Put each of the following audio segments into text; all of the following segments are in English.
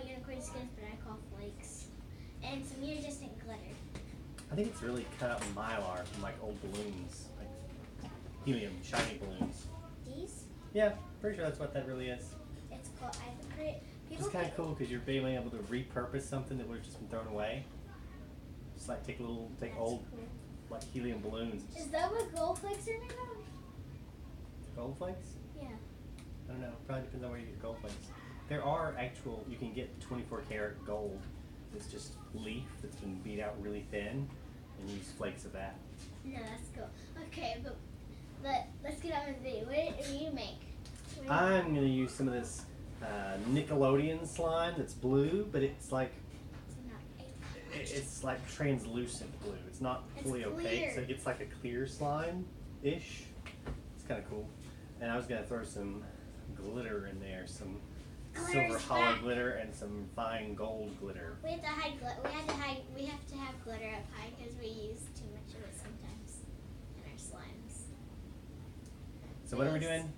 unicorn skins, but I call flakes. And some iridescent glitter. I think it's really cut out in mylar from like old balloons, like helium, shiny balloons. These? Yeah, pretty sure that's what that really is. It's called, I think, It's kind of cool because you're being able to repurpose something that would have just been thrown away. Just like take old, cool. like helium balloons. Is that what gold flakes are made of? Gold flakes? Yeah. I don't know. Probably depends on where you get gold flakes. There are actual, you can get 24 karat gold. It's just leaf that's been beat out really thin and use flakes of that. No, that's cool. Okay, but let's get on with the video. What do you make? I'm going to use some of this Nickelodeon slime that's blue, but it's like translucent blue. It's not fully opaque, so it's like a clear slime-ish. It's kind of cool. And I was going to throw some glitter in there, some silver hollow glitter and some fine gold glitter. We have to hide we have to have glitter up high because we use too much of it sometimes in our slimes. So what are we doing?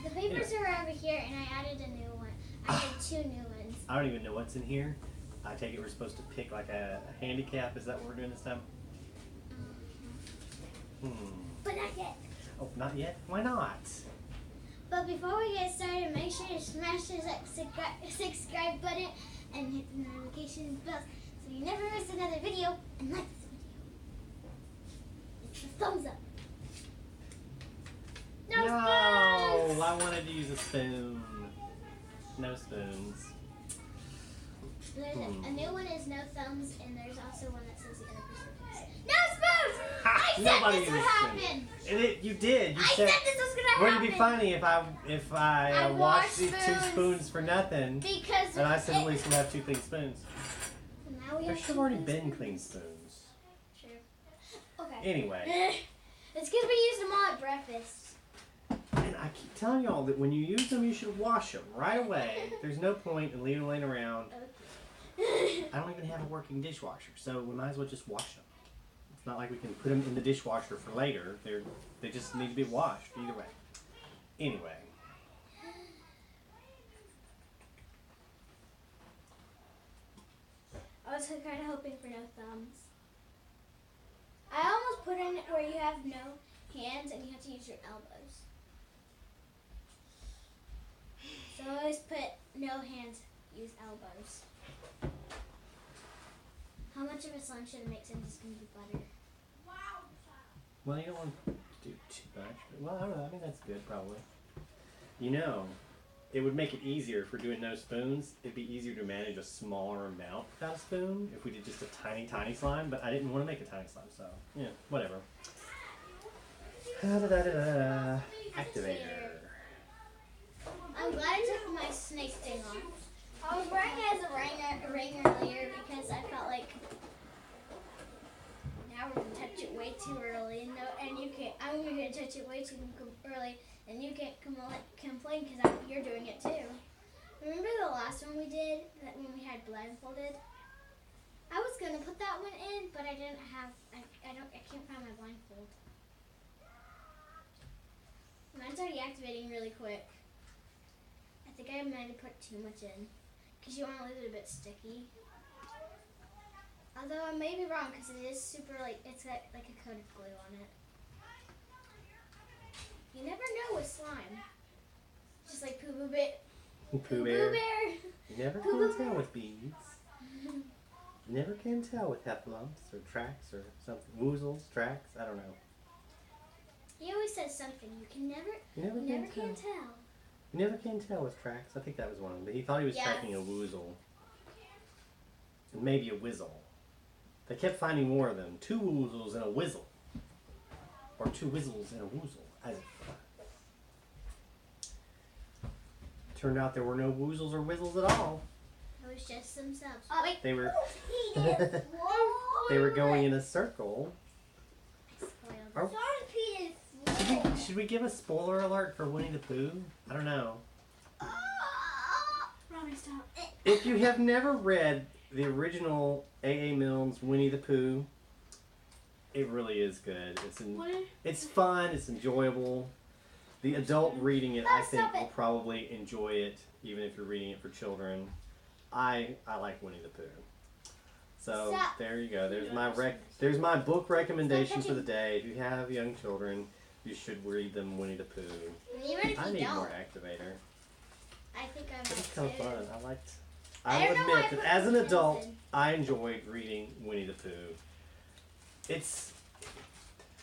The papers are over here, and I added a new one. I added 2 new ones. I don't even know what's in here. I take it we're supposed to pick like a handicap. Is that what we're doing this time? But not yet. Oh, not yet? Why not? But before we get started, make sure you smash the subscribe button and hit the notification bell so you never miss another video. And like this video. It's a thumbs up. No spoons! I wanted to use a spoon. No spoons. There's a new one is no thumbs, and there's also one that says the other person. No spoons! I said this would happen! You did. You said this was gonna happen. Wouldn't it be funny if I washed these 2 spoons for nothing? Because and I said at least we'll have 2 clean spoons. Now there should have already been clean spoons. True. Okay. Anyway. It's because we used them all at breakfast. And I keep telling y'all that when you use them, you should wash them right away. There's no point in leaving them laying around. I don't even have a working dishwasher, so we might as well just wash them. It's not like we can put them in the dishwasher for later. They just need to be washed either way. Anyway. I was kind of hoping for no thumbs. I almost put in it where you have no hands and you have to use your elbows. So I always put no hands, use elbows. How much of a slime should it make since it's going to be butter? Well, you don't want to do too much. Well, I don't know. I think that's good, probably. You know, it would make it easier if we're doing no spoons. It'd be easier to manage a smaller amount without a spoon if we did just a tiny, tiny slime. But I didn't want to make a tiny slime, so yeah, whatever. Activator. I'm glad I took my snake thing off. I was wearing it as a ring earlier because I felt like now we're gonna touch it way too early, and you can't. I'm gonna touch it way too early, and you can't complain because you're doing it too. Remember the last one we did that when we had blindfolded? I was gonna put that one in, but I didn't have. I can't find my blindfold. Mine's already activating really quick. I think I might have put too much in because you want to leave it a bit sticky. Although I may be wrong because it is super it's got like a coat of glue on it. You never know with slime. Just like Pooh Boo Bear. Pooh Bear. You never can tell with beads. Never can tell with heffalumps or tracks or something. Woozles, tracks, I don't know. He always says something. You never can tell. You never can tell with tracks. I think that was one of them. But he thought he was tracking a woozle. And maybe a whizzle. They kept finding more of them. 2 woozles and a whizzle. Or 2 whizzles and a woozle. As it turned out there were no woozles or whizzles at all. It was just themselves. Oh, wait. They were they were going in a circle. Should we give a spoiler alert for Winnie the Pooh? I don't know. Robbie, stop. If you have never read the original A.A. Milne's Winnie the Pooh, it really is good. It's fun. It's enjoyable. The adult reading it, I think, Stop it. will probably enjoy it, even if you're reading it for children. I like Winnie the Pooh. So Stop. there you go. There's my book recommendation for the day. If you have young children, you should read them Winnie the Pooh. Even if I you need don't. more Activator. I think I might It's kind of too. fun. I I will don't know why I admit that put as an those adult, in. I enjoyed reading Winnie the Pooh. It's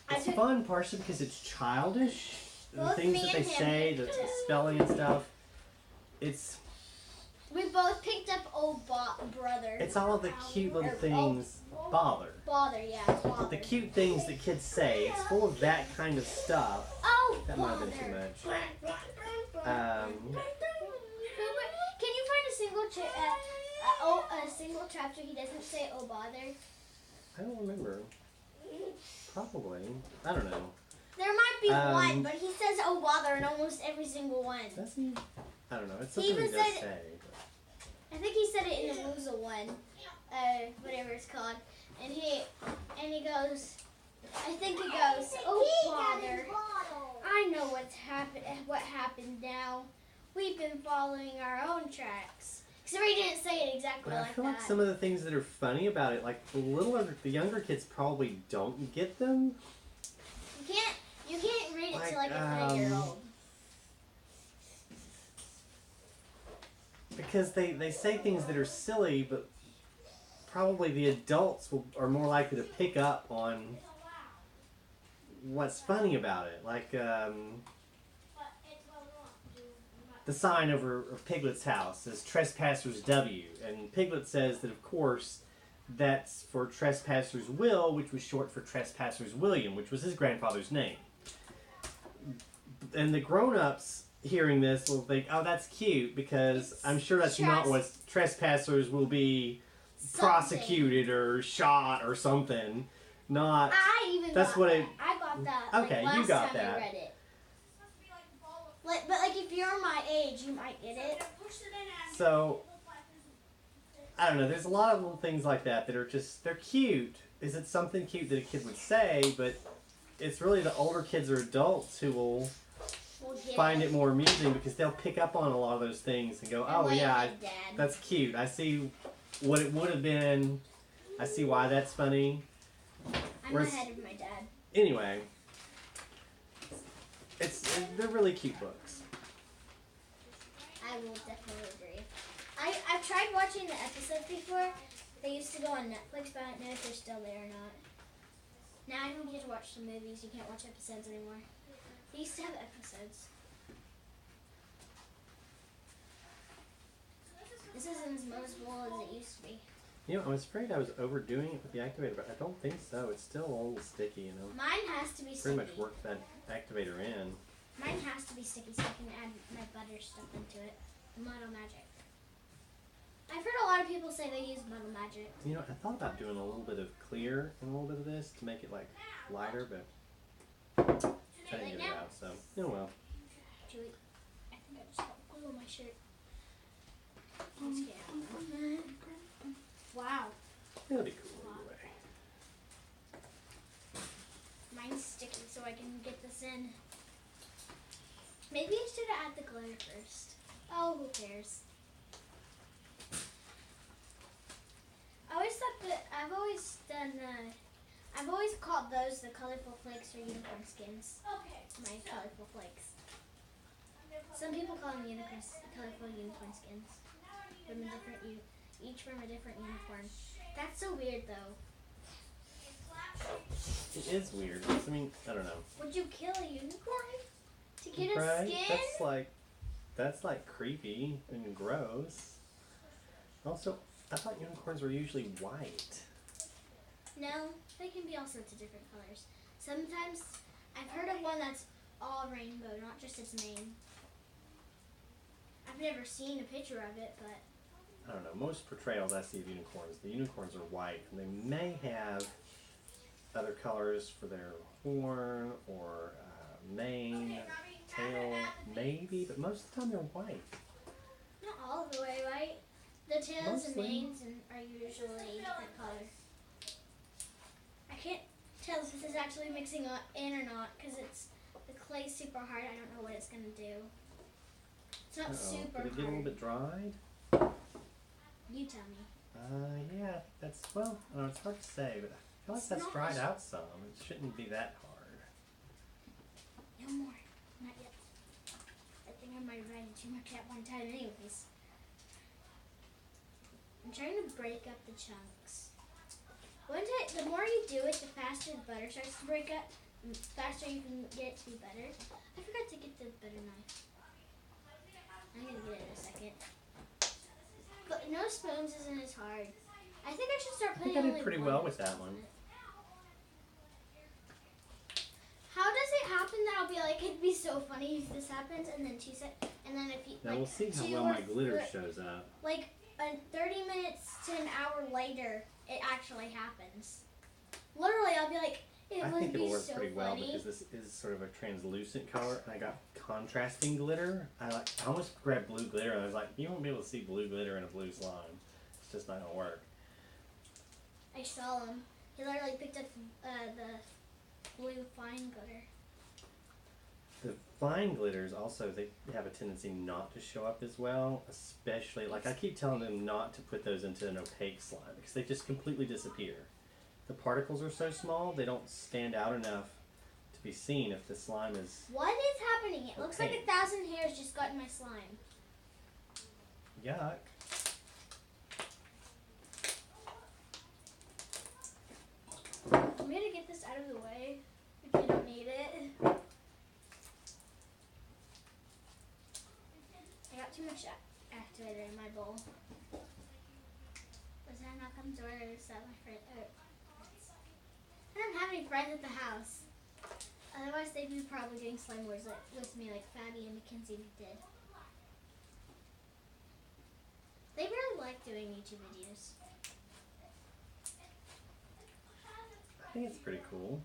I took- fun partially because it's childish. The Both things me that they and him. say, the spelling and stuff. We both picked up old brother. It's all of the cute little things. Bother. Bother. The cute things that kids say. It's full of that kind of stuff. Oh, That might have been too much. Can you find a single chapter he doesn't say "oh bother"? I don't remember. Probably. I don't know. There might be one, but he says "oh bother" in almost every single one. Does he? I don't know. It's He something he even does said- say. I think he said it in the Woozle one, whatever it's called, and he goes. I think he goes, "Oh bother! I know what happened now. We've been following our own tracks." Except he didn't say it exactly But I like feel that. like some of the things that are funny about it, like the younger kids probably don't get them. You can't read it to like a 3-year-old. Because they say things that are silly, but probably the adults are more likely to pick up on what's funny about it. Like the sign over Piglet's house says Trespassers W. And Piglet says that, of course, that's for Trespassers Will, which was short for Trespassers William, which was his grandfather's name. And the grown-ups hearing this will think, oh, that's cute, because I'm sure that's not what trespassers will be prosecuted or shot or something. Not. I got that. Okay, last you got time that. I read it. But if you're my age, you might get it. So, I don't know. There's a lot of little things like that that are they're cute. Is it something cute that a kid would say? But it's really the older kids or adults who will find it more amusing because they'll pick up on a lot of those things and go, oh yeah, that's cute. I see what it would have been. I see why that's funny. I'm ahead of my dad. Anyway, they're really cute books. I will definitely agree. I've tried watching the episodes before. They used to go on Netflix, but I don't know if they're still there or not. Now I don't get to watch the movies. You can't watch episodes anymore. They used to have episodes. This isn't as manageable as it used to be. You know, I was afraid I was overdoing it with the activator, but I don't think so. It's still a little sticky, you know. Mine has to be sticky. Pretty much worked that activator in. Mine has to be sticky so I can add my butter stuff into it. Muddle Magic. I've heard a lot of people say they use Muddle Magic. You know, I thought about doing a little bit of clear and a little bit of this to make it like lighter, but I didn't get it out, so oh well. Actually, I think I just got glue on my shirt. Let's get out. Wow. It'll be cool anyway. Mine's sticky, so I can get this in. Maybe I should have added the glitter first. Oh, who cares? I always thought that I've always called those the colorful flakes or unicorn skins. My colorful flakes. Some people call them colorful unicorn skins. Each from a different unicorn. That's so weird, though. It is weird. I mean, I don't know. Would you kill a unicorn to get a Right? skin? That's like creepy and gross. Also, I thought unicorns were usually white. No, they can be all sorts of different colors. Sometimes I've heard of one that's all rainbow, not just its mane. I've never seen a picture of it, but I don't know. Most portrayals I see of unicorns, the unicorns are white, and they may have other colors for their horn or mane, tail, maybe, but most of the time they're white. not all the way, right? The tails and Mostly. manes are usually different color. I can't tell if this is actually mixing in or not because the clay super hard, I don't know what it's gonna do. It's not super Did it hard. get a little bit dried? You tell me. Yeah, that's, well, I don't know, it's hard to say, but I feel like It's that's not dried as- out some. It shouldn't be that hard. No more. Not yet. I think I might have added too much at one time anyways. I'm trying to break up the chunks. The more you do it, the faster the butter starts to break up. The faster you can get it to be better. I forgot to get the butter knife. I'm going to get it in a second. But no spoons isn't as hard. I think I should start I putting think I only did pretty one well with spoon that on one. it. How does it happen that I'll be like, it'd be so funny if this happens, and then and then if you Now like we'll see how 2 well or my glitter th- shows up. like 30 minutes to an hour later, it actually happens. Literally, I'll be like, it I would think be it'll work so pretty well funny. because this is sort of a translucent color, and I got contrasting glitter. I almost grabbed blue glitter, and I was like, you won't be able to see blue glitter in a blue slime. It's just not gonna work. I saw him. He literally picked up the blue fine glitter. The fine glitters also, they have a tendency not to show up as well, especially, like I keep telling them not to put those into an opaque slime because they just completely disappear. The particles are so small, they don't stand out enough to be seen if the slime is What is happening? It looks like opaque. 1,000 hairs just got in my slime. Yuck. I'm gonna get this out of the way if you don't need it. I got too much activator in my bowl. Was that knock on the door or is that my friend? I don't have any friends at the house. Otherwise, they'd be probably doing slime wars with me like Fabi and Mackenzie did. They really like doing YouTube videos. I think it's pretty cool.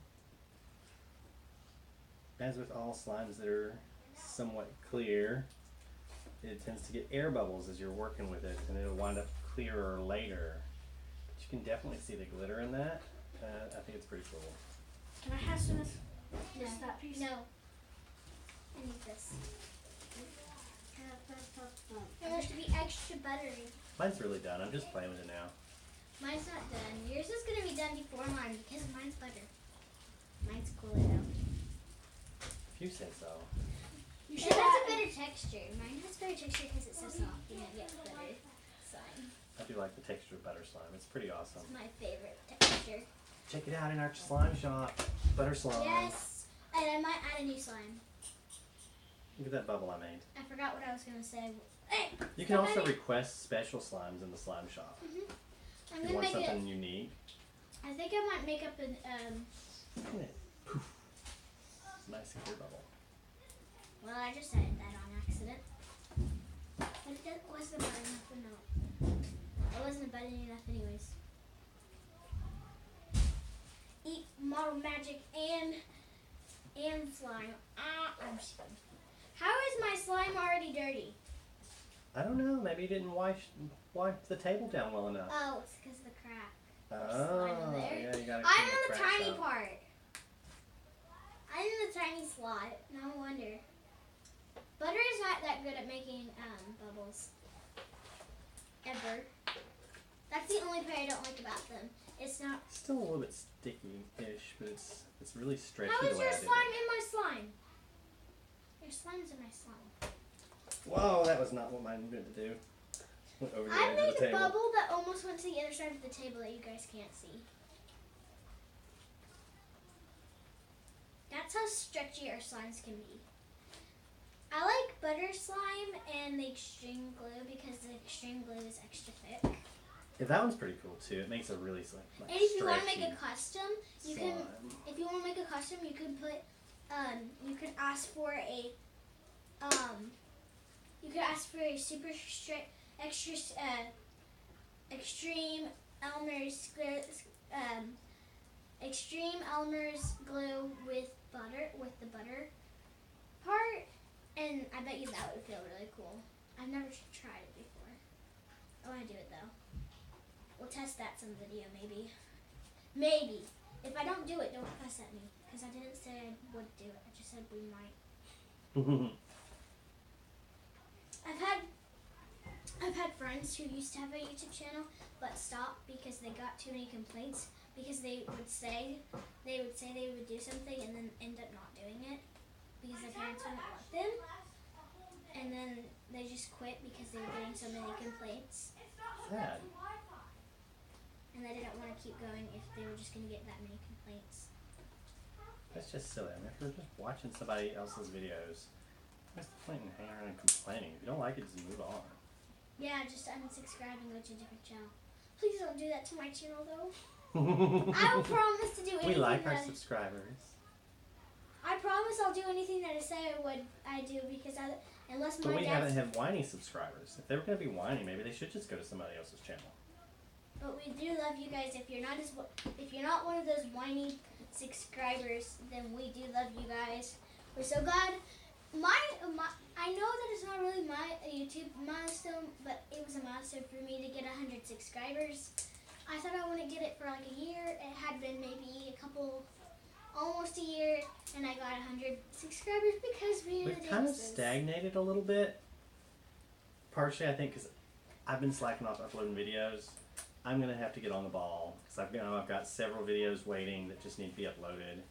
As with all slimes that are somewhat clear, it tends to get air bubbles as you're working with it, and it'll wind up clearer later. But you can definitely see the glitter in that. I think it's pretty cool. Can I have some of this? That piece? No. I need this. It wants to be extra buttery. Mine's really done. I'm just playing with it now. Mine's not done. Yours is going to be done before mine because mine's butter. Mine's cooler though. If you say so. It has a better texture. Mine has better texture because it's so soft and it gets better slime. I do like the texture of butter slime. It's pretty awesome. It's my favorite texture. Check it out in our slime shop. Butter slime. Yes. And I might add a new slime. Look at that bubble I made. I forgot what I was going to say. Hey, You can also request special slimes in the slime shop. I'm If going you to want make something it. unique. I think I might make up an Look at it. Poof. It's a nice clear bubble. well, I just added that on accident. But it wasn't buttery enough or no. It wasn't buttery enough anyways. Eat model magic and slime. I'm just kidding. How is my slime already dirty? I don't know. Maybe you didn't wipe the table down well enough. Oh, it's because of the crack. Oh, slime in there. yeah, you gotta I'm clean in the cracks tiny out. part. I'm in the tiny slot. No wonder. Butter is not that good at making bubbles. Ever. That's the only part I don't like about them. It's not. Still a little bit sticky-ish, but it's really stretchy. How is the way your I did slime it. in my slime? Your slime's in my slime. Whoa, that was not what mine meant to do. Went over the I edge made of the a table. bubble that almost went to the other side of the table that you guys can't see. That's how stretchy our slimes can be. I like butter slime and the extreme glue because the extreme glue is extra thick. Yeah, that one's pretty cool too. It makes a really like And if you want to make stretchy a custom, you slime. can. If you want to make a custom, you can put. You can ask for a. You can ask for a super extra extreme Elmer's extreme Elmer's glue with the butter part, and I bet you that would feel really cool. I've never tried it before. I want to do it though. We'll test that some video maybe. Maybe. If I don't do it, don't fuss at me. because I didn't say I would do it. I just said we might. I've had friends who used to have a YouTube channel but stopped because they got too many complaints because they would say they would do something and then end up not doing it because their parents wouldn't let them, and then they just quit because they were getting so many complaints. Sad. And they didn't want to keep going if they were just going to get that many complaints. That's just silly. I mean, if you're just watching somebody else's videos, what's the point in hanging around and complaining? If you don't like it, just move on. Yeah, just unsubscribe and go to a different channel. Please don't do that to my channel, though. I will promise to do anything. We like our subscribers. I promise I'll do anything that I say I do because unless my But we dad. haven't had whiny subscribers. If they were going to be whiny, maybe they should just go to somebody else's channel. But we do love you guys. If you're not one of those whiny subscribers, then we do love you guys. We're so glad. I know that it's not really my YouTube milestone, but it was a milestone for me to get 100 subscribers. I thought I wouldn't get it for like a year. It had been maybe almost a year, and I got 100 subscribers because We've kind of stagnated a little bit. Partially, I think, because I've been slacking off uploading videos. I'm going to have to get on the ball because I've got several videos waiting that just need to be uploaded.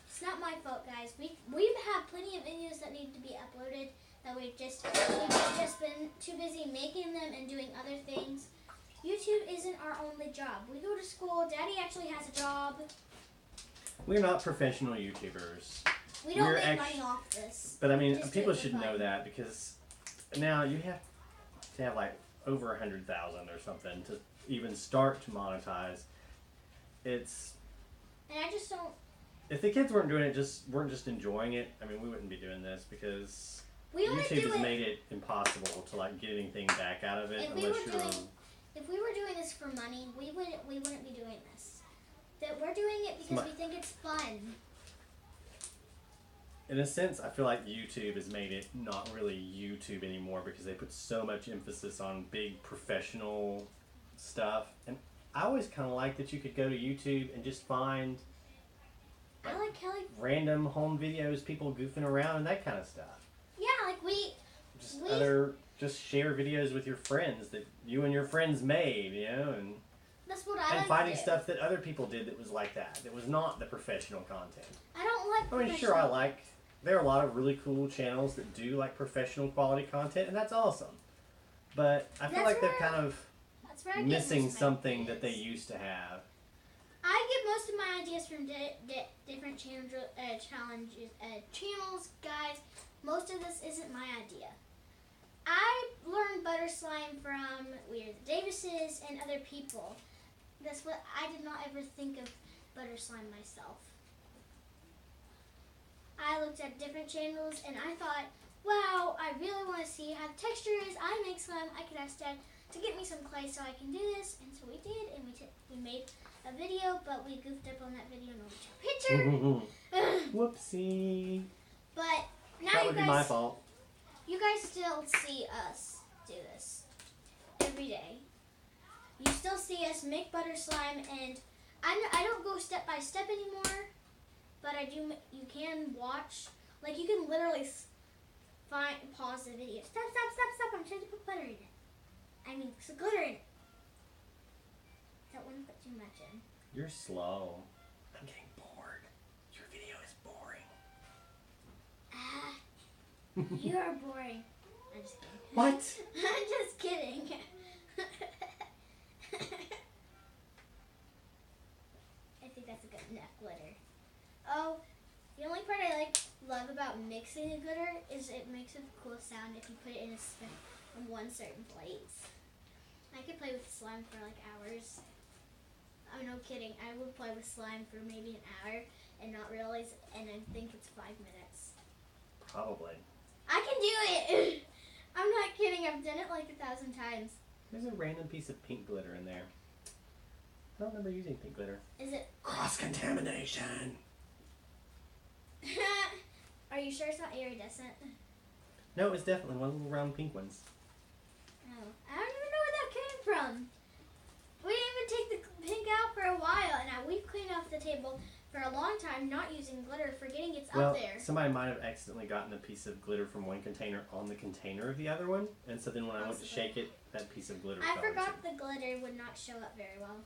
It's not my fault, guys. We've had plenty of videos that need to be uploaded that we've just been too busy making them and doing other things. YouTube isn't our only job. We go to school. Daddy actually has a job. We're not professional YouTubers. We don't make money off this. But I mean, people should know that because now you have to have like over 100,000 or something to even start to monetize. And I just don't. If the kids weren't just enjoying it, I mean, we wouldn't be doing this because YouTube has made it impossible to like get anything back out of it If we were doing this for money, we wouldn't be doing this. That we're doing it because we think it's fun. In a sense, I feel like YouTube has made it not really YouTube anymore because they put so much emphasis on big professional stuff. And I always kind of like that you could go to YouTube and just find random home videos, people goofing around and that kind of stuff. Yeah, like just share videos with your friends that you and your friends made, you know, and that's what I and finding stuff that other people did that was like that. That was not the professional content. I don't like I mean, sure, there are a lot of really cool channels that do like professional quality content, and that's awesome. But I feel like they're kind of missing something that they used to have. I get most of my ideas from different channels, guys. Most of this isn't my idea. I learned butter slime from Weird Davises and other people. That's what I did not ever think of butter slime myself. I looked at different channels and I thought, wow, I really want to see how the texture is. I make slime. I could ask Dad to get me some clay so I can do this. And so we did, and we made a video, but we goofed up on that video and only took a picture. Whoopsie. But now that would be my fault. You guys still see us do this every day. You still see us make butter slime, and I don't go step by step anymore, but I do. You can watch, like you can literally pause the video. Stop! I'm trying to put butter in it. I mean, some glitter in it. That wouldn't put too much in. You're slow. I'm getting bored. Your video is boring. You're boring. I'm just kidding. What? I'm just kidding. I think that's a good enough glitter. Oh, the only part I love about mixing the glitter is it makes a cool sound if you put it in one certain place. I could play with slime for like hours. Oh, no kidding. I would play with slime for maybe an hour and not realize, and I think it's 5 minutes. Probably. I can do it! I'm not kidding. I've done it like 1,000 times. There's a random piece of pink glitter in there. I don't remember using pink glitter. Is it? Cross-contamination! Are you sure it's not iridescent? No, it's definitely one of the little round pink ones. Oh, I don't even know where that came from. We didn't even take the pink out for a while, and now we've cleaned off the table for a long time not using glitter, forgetting it's Well, up there. somebody might have accidentally gotten a piece of glitter from one container on the container of the other one, and so then when I went to shake it, that piece of glitter I fell forgot into. the glitter would not show up very well.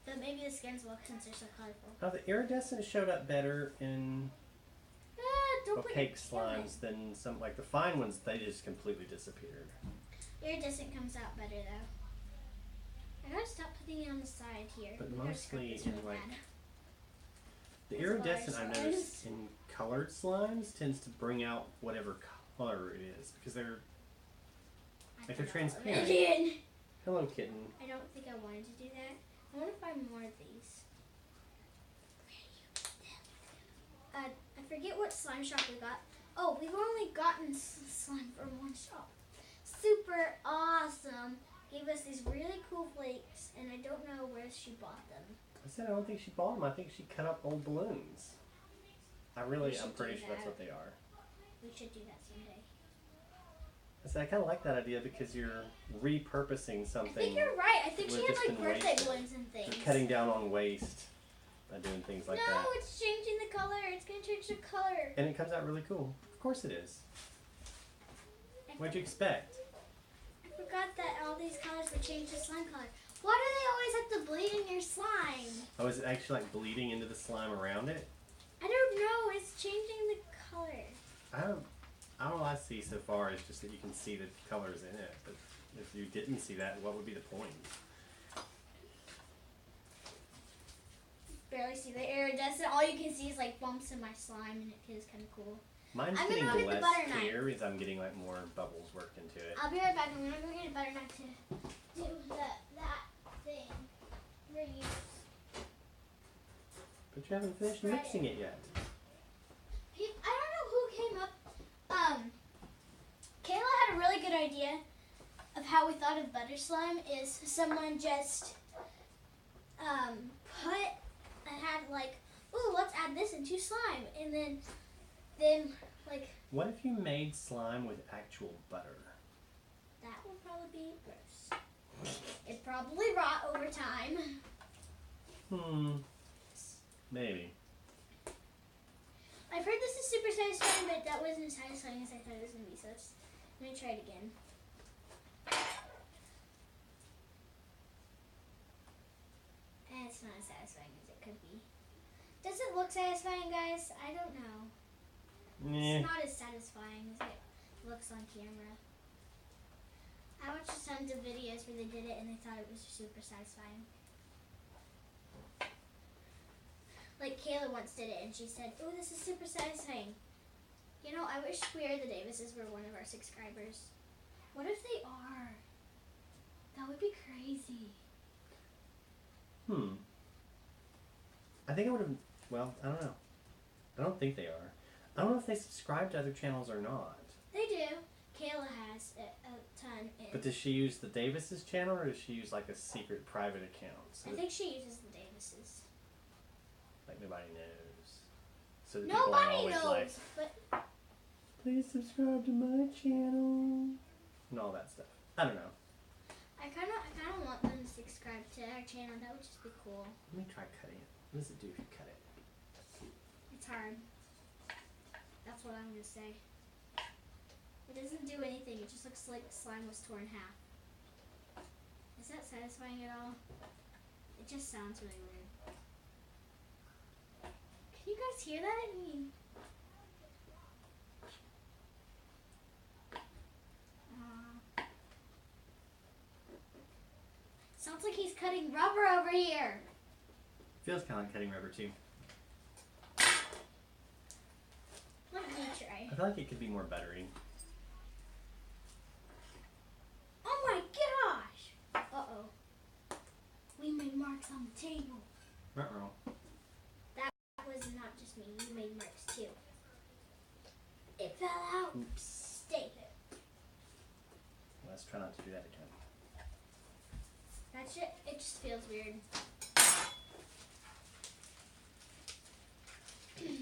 But maybe the skins will since they're so colorful. Oh, the iridescent showed up better in Don't opaque put your slimes than some, like the fine ones, they just completely disappeared. Iridescent comes out better though. I gotta stop putting it on the side here. But We gotta mostly scrub this in really like bad. the Those iridescent, large I've noticed in colored slimes tends to bring out whatever color it is because they're like they're transparent. Again. Hello, kitten. I don't think I wanted to do that. I want to find more of these. I forget what slime shop we got. Oh, we've only gotten slime from one shop. Super awesome. Gave us these really cool flakes, and I don't know where she bought them. I said I don't think she bought them. I think she cut up old balloons. I'm pretty sure that's what they are. We should do that someday. I said I kind of like that idea because you're repurposing something. I think you're right. I think she We've had just like been birthday wasting. balloons and things. You're cutting down on waste by doing things like that. No, it's changing the color. It's going to change the color. And it comes out really cool. Of course it is. What'd you expect? I forgot that all these colors would change the slime color. Why do they always have to bleed in your slime? Oh, is it actually like bleeding into the slime around it? I don't know. It's changing the color. All I see so far is just that you can see the colors in it. But if you didn't see that, what would be the point? Barely see the iridescent. All you can see is like bumps in my slime, and it feels kind of cool. Mine's I'm getting gonna go get the less butter knife. clear because I'm getting like more bubbles worked into it. I'll be right back. I'm gonna go get a butter knife to do that thing. Reuse. But you haven't finished mixing it yet. I don't know who came up. Kayla had a really good idea of how we thought of butter slime. Is someone just put and had like, ooh, let's add this into slime, and then like. What if you made slime with actual butter? That would probably be gross. It'd probably rot over time. Maybe. I've heard this is super satisfying, but that wasn't as satisfying as I thought it was going to be, so let me try it again. And it's not as satisfying as it could be. Does it look satisfying, guys? I don't know. It's not as satisfying as it looks on camera. I watched tons of videos where they did it and they thought it was super satisfying. Like Kayla once did it and she said, "Oh, this is super satisfying." You know, I wish We Are the Davises were one of our subscribers. What if they are? That would be crazy. I think I would have. Well, I don't know. I don't think they are. I don't know if they subscribe to other channels or not. They do. Kayla has a ton. But does she use the Davis's channel or does she use like a secret private account? So I think she uses the Davises. like nobody knows. So that people Nobody aren't always knows. like, But please subscribe to my channel and all that stuff. I don't know. I kind of want them to subscribe to our channel. That would just be cool. Let me try cutting it. What does it do if you cut it? It's hard. That's what I'm going to say. It doesn't do anything. It just looks like slime was torn in half. Is that satisfying at all? It just sounds really weird. Can you guys hear that? I mean... sounds like he's cutting rubber over here. Feels kind of like cutting rubber too. Let me try. I feel like it could be more buttery. Oh my gosh! Uh-oh. We made marks on the table. Uh-oh. That was not just me. You made marks too. It fell out. Oops. Stay there. Let's try not to do that again. That shit, it just feels weird.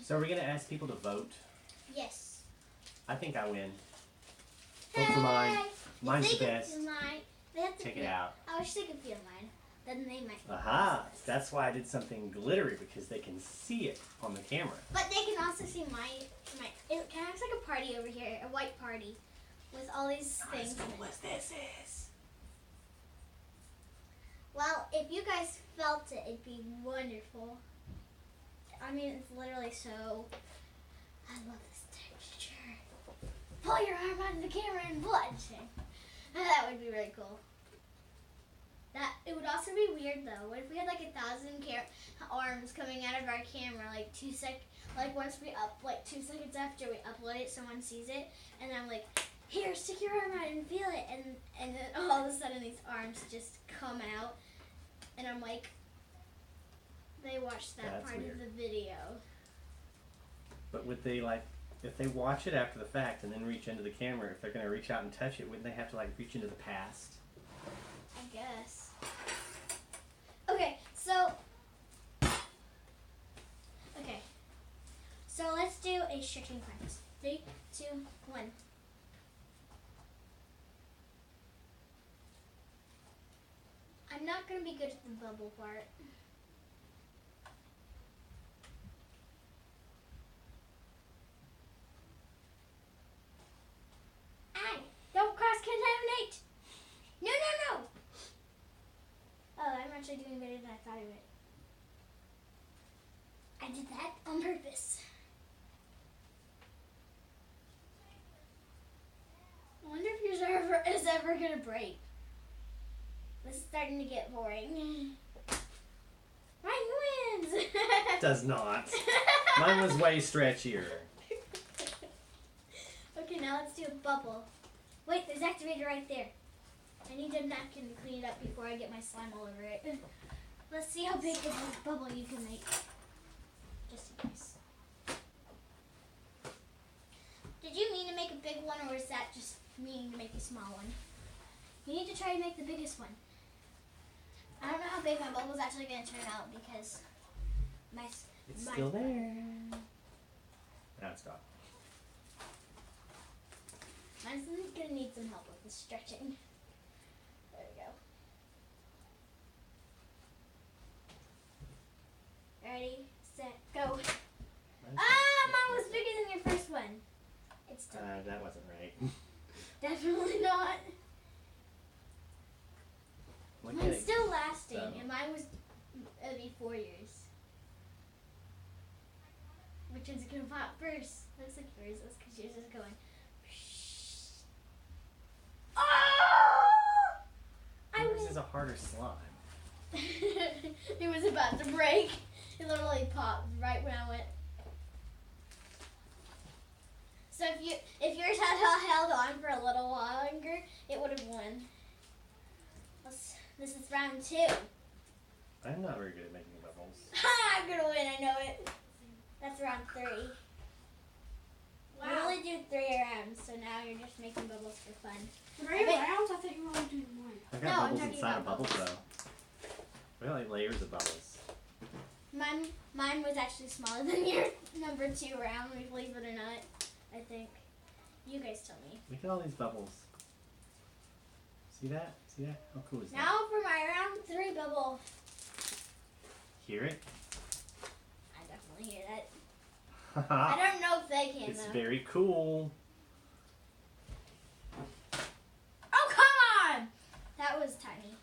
So are we going to ask people to vote? Yes. I think I win. Vote for mine. Mine's the If they best. can feel mine, they have to Check feel, it out. I wish they could feel mine. then they might. Aha! That's why I did something glittery, because they can see it on the camera. But they can also see my. It kind of looks like a party over here, a white party, with all these things. As cool as this is. Well, if you guys felt it, it'd be wonderful. I mean, it's literally so. I love this texture. Pull your arm out of the camera and watch it. That would be really cool. That it would also be weird though. What if we had like 1,000 arms coming out of our camera, like like once we like 2 seconds after we upload it, someone sees it, and I'm like, here, stick your arm out and feel it, and then all of a sudden these arms just come out, and I'm like, they watched that That's part weird. of the video. But would they like, if they watch it after the fact and then reach into the camera, if they're going to reach out and touch it, wouldn't they have to like reach into the past? I guess. Okay, so let's do a stretching practice. 3, 2, 1. I'm not gonna be good at the bubble part. Don't cross-contaminate! No! Oh, I'm actually doing better than I thought I would. I did that on purpose. I wonder if yours is ever gonna break. This is starting to get boring. Mine wins! Does not. Mine was way stretchier. Okay, now let's do a bubble. Wait, there's activator right there. I need a napkin to clean it up before I get my slime all over it. Let's see how big of a bubble you can make. Just in case. Did you mean to make a big one, or is that just meaning to make a small one? You need to try to make the biggest one. I don't know how big my bubble's actually going to turn out because It's still there. Now it's gone. Mine's going to need some help with the stretching. There we go. Ready, set, go. Mine was bigger than your first one. It's still that wasn't right. definitely not. Mine's still lasting, So. and mine was it'll be 4 years. Which one's gonna pop first? Looks like yours is, because yours is going. Oh! Yours is a harder slime. It was about to break. It literally popped right when I went. So if yours had held on for a little while longer, it would have won. This is round 2. I'm not very good at making bubbles. Ha! I'm gonna win. I know it. That's round 3. Wow. We only do 3 rounds, so now you're just making bubbles for fun. 3 rounds? I thought you were only doing 1. I've No, got I'm bubbles talking inside about of bubbles bubbles. though. We got like layers of bubbles. Mine was actually smaller than your number 2 round, believe it or not. I think. You guys tell me. Look at all these bubbles. See that? See that? How cool is that? Now for my round 3 bubble. Hear it? I definitely hear that. I Haha. don't know if they can It's though. very cool. Oh, come on! That was tiny.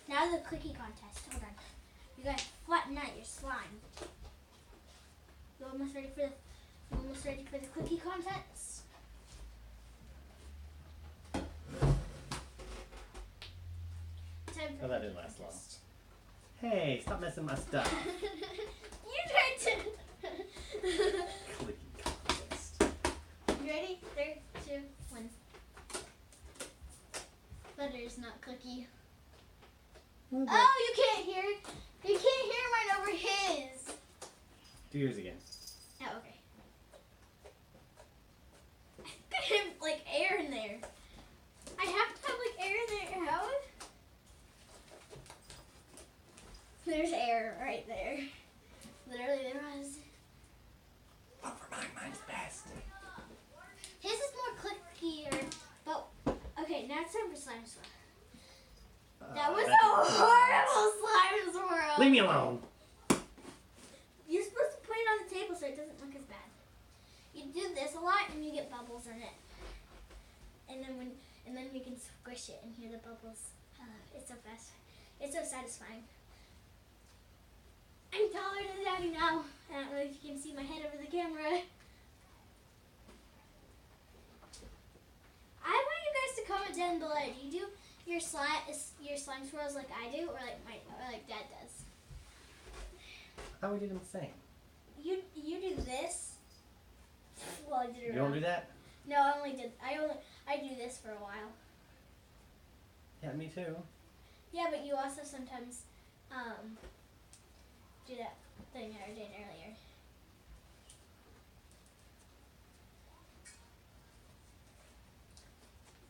Now the cookie contest. Hold on. You gotta flatten out your slime. You almost ready for the cookie contest? Time for Oh, that cookie didn't last long. contest. Hey, stop messing my stuff. You tried to. Clicky contest. You ready? 3, 2, 1. Butter's not cookie. Oh, you can't hear. You can't hear mine over his. Do yours again. Oh, okay. I have like air in there. I have to have like air in there. How? There's air right there. Literally, there was. Oh, for mine, mine's best. His is more clickier, but alone. You're supposed to put it on the table so it doesn't look as bad. You do this a lot and you get bubbles in it. And then you can squish it and hear the bubbles. It's so fast. It's so satisfying. I'm taller than Daddy now. I don't know if you can see my head over the camera. I want you guys to comment down below. Do you do your slime swirls like I do, or like Dad does? I thought we did them the same. You do this. Well, I did it. You don't do that? No, I do this for a while. Yeah, me too. Yeah, but you also sometimes do that thing I did earlier.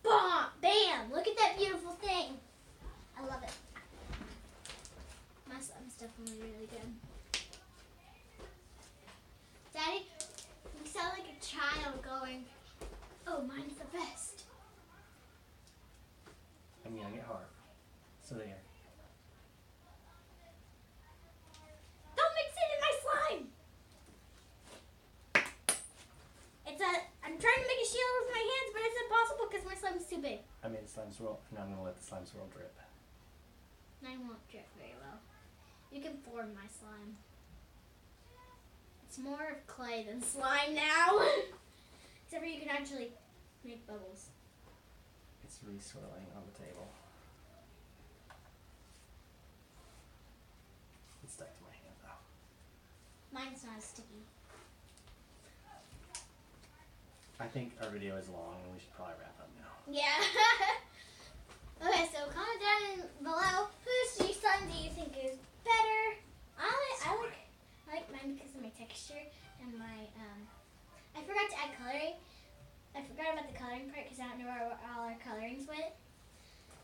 Bam! Bam! Look at that beautiful thing. I love it. My slime's definitely really good. Daddy, you sound like a child going, oh, mine's the best. I'm young at heart. So there. Don't mix it in my slime! I'm trying to make a shield with my hands, but it's impossible because my slime's too big. I made a slime swirl, and I'm going to let the slime swirl drip. Mine won't drip very well. You can form my slime. It's more of clay than slime now. Except for you can actually make bubbles. It's re-swirling on the table. It's stuck to my hand, though. Mine's not as sticky. I think our video is long, and we should probably wrap up now. Yeah. Okay, so comment down below whose slime do you think is better. I like mine because of my texture and my I forgot to add coloring. I forgot about the coloring part because I don't know where all our colorings went.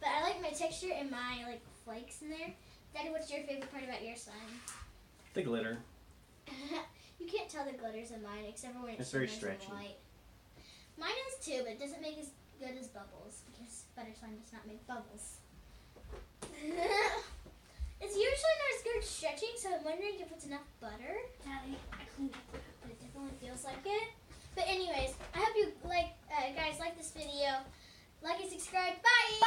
But I like my texture and my flakes in there. Daddy, what's your favorite part about your slime? The glitter. You can't tell the glitters in mine except for when It's very shimmers in stretchy. the light. Mine is too, but it doesn't make as good as bubbles because butter slime does not make bubbles. It's usually not as good stretching, so I'm wondering if it's enough butter. Daddy, I cleaned up. But it definitely feels like it. But anyways, I hope you guys like this video. Like and subscribe. Bye!